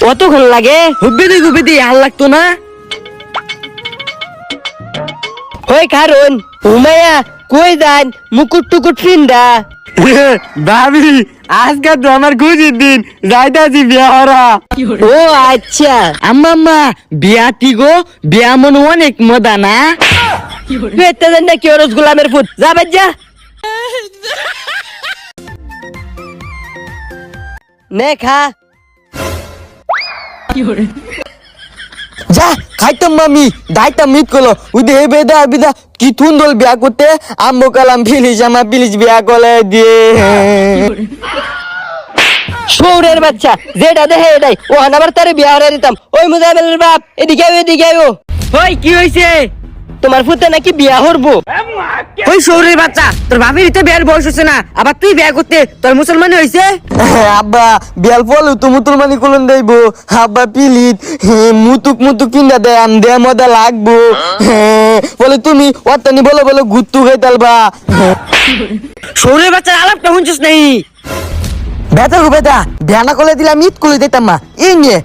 কতক্ষণ লাগে? হুব্বি দি আর লাগতো না। ওই কারণ উমাইয়া কই যান মুকুট টুকুট ফিন্দা? ভাবি আজকে তো আমার খুশির দিন, যাইতাছি বিয়া হরা। ও আচ্ছা, আম্মা বিয়া কি গো? বিয়া মনে অনেক মজা না? পেতে দেন না কি রস গোলামের ফুট, যাবে যা। নে খা। যা খাইতাম মামি, দাইতাম মিট করলো ওই দে বেদা বিদা কি তুন্দল বিয়া করতে আম্মু কালাম ফিলিস আমার প্লিজ বিয়া করে দিয়ে। শৌরের বাচ্চা যেটা দেখে এটাই ও আবার তারে বিয়া হরে দিতাম। ওই মুজামিলের বাপ এদিকে আইও, এদিকে আইও। ওই কি হইছে? তোমার ফুতে নাকি বিয়া হরবো? ওই শৌরের বাচ্চা, তোর বাপের তো বিয়ার বয়স হচ্ছে না, আবার তুই বিয়া করতে তোর মুসলমান হইছে? আব্বা বিয়াল পড়লো তো মুসলমানি কুলন দেইবো আব্বা প্লিজ মুতুক কিনা দে আম দে মজা লাগবো। বলে তুমি অত্যানি বলো বলো গুত্তু খাইতালবা। শৌরের বাচ্চার আলাপটা শুনছিস নাই? বেটা গো বেটা বিয়া না করলে দিলাম ঈদ করে দিতাম মা এই নিয়ে